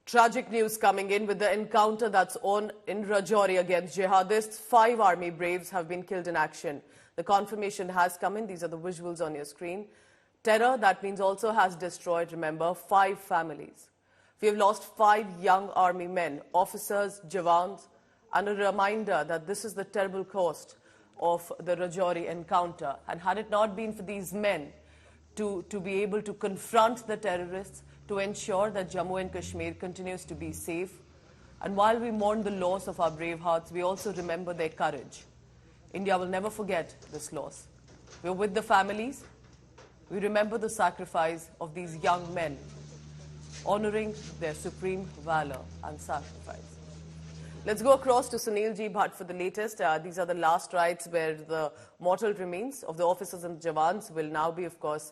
Tragic news coming in with the encounter that's on in Rajouri against jihadists. 5 army braves have been killed in action. The confirmation has come in. These are the visuals on your screen. Terror, that means also has destroyed, remember, 5 families. We have lost 5 young army men, officers, jawans, and a reminder that this is the terrible cost of the Rajouri encounter. And had it not been for these men to be able to confront the terrorists, to ensure that Jammu and Kashmir continues to be safe. And while we mourn the loss of our brave hearts, we also remember their courage. India will never forget this loss. We're with the families. We remember the sacrifice of these young men, honoring their supreme valor and sacrifice. Let's go across to Sunil Ji Bhatt for the latest. These are the last rites where the mortal remains of the officers and jawans will now be, of course,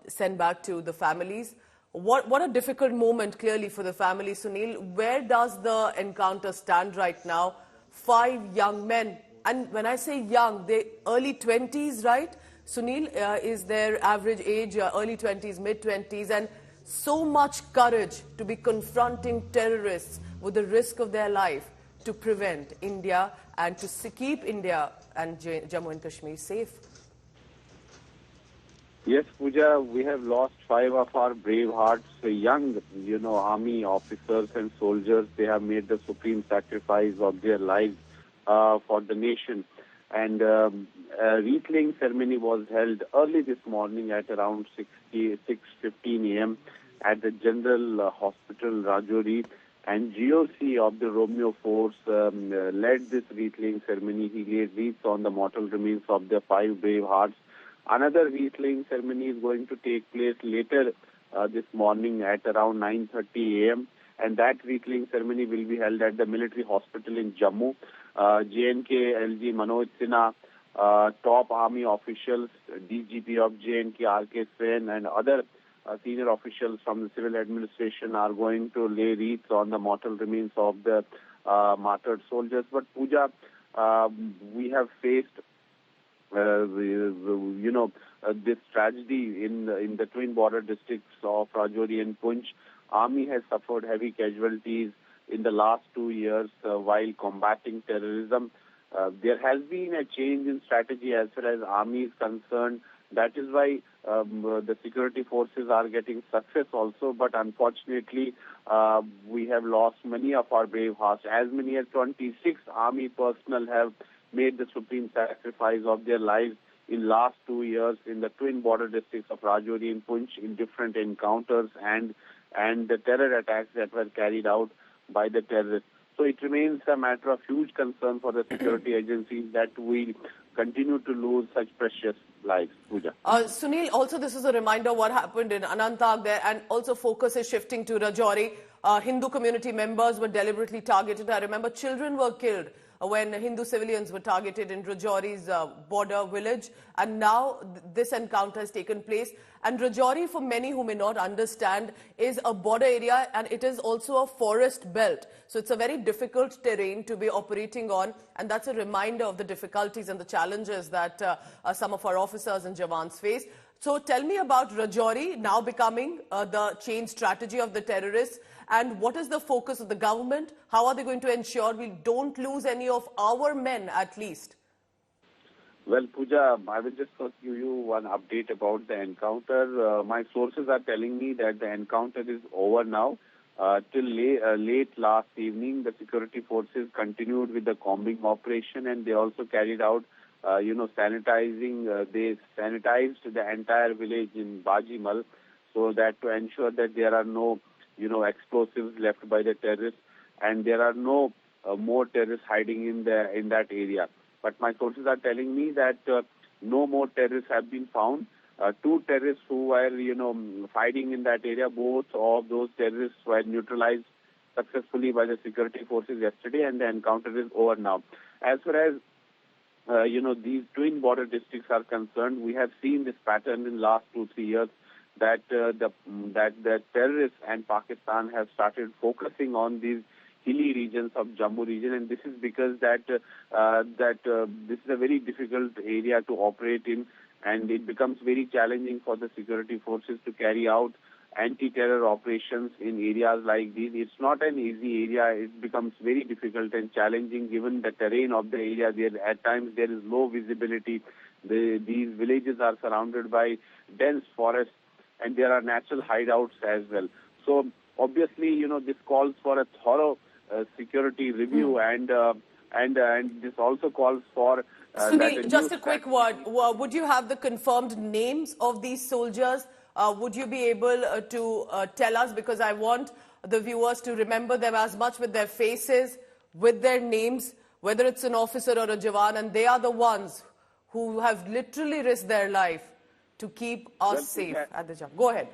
sent back to the families. What a difficult moment, clearly, for the family, Sunil. Where does the encounter stand right now? 5 young men. And when I say young, they early 20s, right? Sunil, is their average age early 20s, mid-20s, and so much courage to be confronting terrorists with the risk of their life to prevent India and to keep India and Jammu and Kashmir safe. Yes, Pooja, we have lost 5 of our brave hearts, young, army officers and soldiers. They have made the supreme sacrifice of their lives for the nation. And a wreath-laying ceremony was held early this morning at around 6:15 a.m. at the General Hospital, Rajouri. And GOC of the Romeo Force led this wreath-laying ceremony. He laid wreaths on the mortal remains of the 5 brave hearts. Another wreath-laying ceremony is going to take place later this morning at around 9:30 a.m. And that wreath-laying ceremony will be held at the military hospital in Jammu. J&K LG Manoj Sinha, top army officials, DGP of J&K R.K. Sen, and other senior officials from the civil administration are going to lay wreaths on the mortal remains of the martyred soldiers. But Pooja, we have faced this tragedy in the twin border districts of Rajouri and Poonch. Army has suffered heavy casualties in the last 2 years while combating terrorism. There has been a change in strategy as far as army is concerned. That is why the security forces are getting success also. But unfortunately, we have lost many of our brave hearts. As many as 26 army personnel have made the supreme sacrifice of their lives in last 2 years in the twin border districts of Rajouri and Poonch in different encounters and the terror attacks that were carried out by the terrorists. So it remains a matter of huge concern for the security agencies that we continue to lose such precious lives. Pooja. Sunil, also this is a reminder what happened in Anantnag there, and also focus is shifting to Rajouri. Hindu community members were deliberately targeted. I remember children were killed when Hindu civilians were targeted in Rajouri's border village, and now this encounter has taken place. And Rajouri, for many who may not understand, is a border area and it is also a forest belt. So it's a very difficult terrain to be operating on, and that's a reminder of the difficulties and the challenges that some of our officers and jawans face. So tell me about Rajouri now becoming the change strategy of the terrorists, and what is the focus of the government? How are they going to ensure we don't lose any of our men at least? Well, Pooja, I will just first give you one update about the encounter. My sources are telling me that the encounter is over now. Till late last evening, the security forces continued with the combing operation, and they also carried out sanitizing. They sanitized the entire village in Bajimaal so that to ensure that there are no, explosives left by the terrorists, and there are no more terrorists hiding in that area. But my sources are telling me that no more terrorists have been found. 2 terrorists who were, fighting in that area, both of those terrorists were neutralized successfully by the security forces yesterday, and the encounter is over now. As far as these twin border districts are concerned, we have seen this pattern in the last 2-3 years that the terrorists and Pakistan have started focusing on these hilly regions of Jammu region, and this is because that this is a very difficult area to operate in, and it becomes very challenging for the security forces to carry out anti-terror operations in areas like these. It's not an easy area. It becomes very difficult and challenging given the terrain of the area. There, at times there is low visibility. These villages are surrounded by dense forests, and there are natural hideouts as well. So obviously, this calls for a thorough security review, and this also calls for Sunil, just a quick word. Would you have the confirmed names of these soldiers? Would you be able to tell us? Because I want the viewers to remember them as much with their faces, with their names, whether it's an officer or a jawan, and they are the ones who have literally risked their life to keep us safe at the job. Go ahead.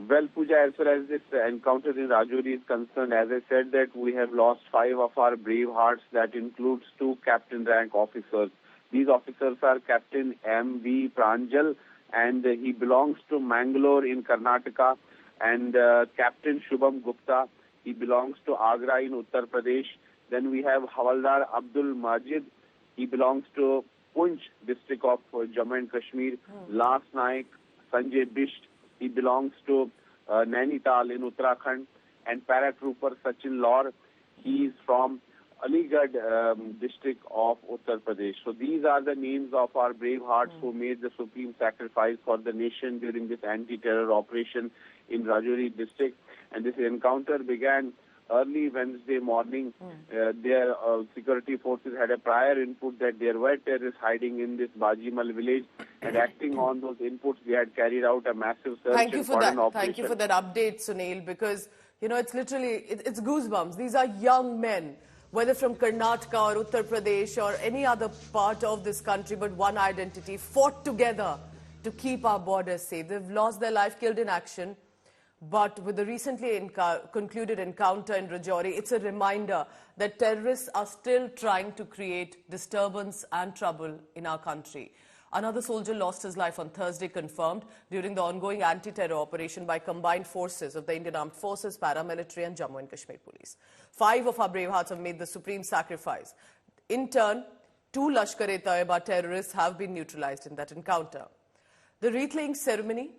Well, Pooja, as far as this encounter in Rajouri is concerned, as I said, that we have lost 5 of our brave hearts. That includes 2 captain rank officers. These officers are Captain M.V. Pranjal, and he belongs to Mangalore in Karnataka, and Captain Shubham Gupta, he belongs to Agra in Uttar Pradesh. Then we have Havildar Abdul Majid, he belongs to Punch district of Jammu and Kashmir. Last night, Sanjay Bisht, he belongs to Nainital in Uttarakhand, and paratrooper Sachin Laur, he is from Aligarh district of Uttar Pradesh. So these are the names of our brave hearts who made the supreme sacrifice for the nation during this anti-terror operation in Rajouri district. And this encounter began early Wednesday morning. Their security forces had a prior input that there were terrorists hiding in this Bajimaal village, and acting on those inputs, we had carried out a massive search and cordon operation. Thank you for that update, Sunil, because, it's literally, it's goosebumps. These are young men, whether from Karnataka or Uttar Pradesh or any other part of this country, but one identity, fought together to keep our borders safe. They've lost their life, killed in action. But with the recently concluded encounter in Rajouri, it's a reminder that terrorists are still trying to create disturbance and trouble in our country. Another soldier lost his life on Thursday, confirmed, during the ongoing anti-terror operation by combined forces of the Indian Armed Forces, paramilitary and Jammu and Kashmir Police. 5 of our brave hearts have made the supreme sacrifice. In turn, 2 Lashkar-e-Taiba terrorists have been neutralized in that encounter. The wreath-laying ceremony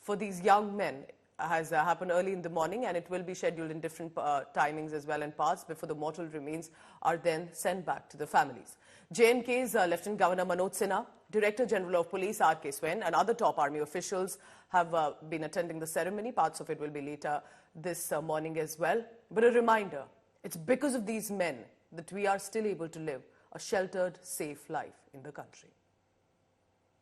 for these young men has happened early in the morning, and it will be scheduled in different timings as well and parts before the mortal remains are then sent back to the families. J&K's Lieutenant Governor Manoj Sinha, Director General of Police R.K. Swain, and other top army officials have been attending the ceremony. Parts of it will be later this morning as well. But a reminder, it's because of these men that we are still able to live a sheltered, safe life in the country.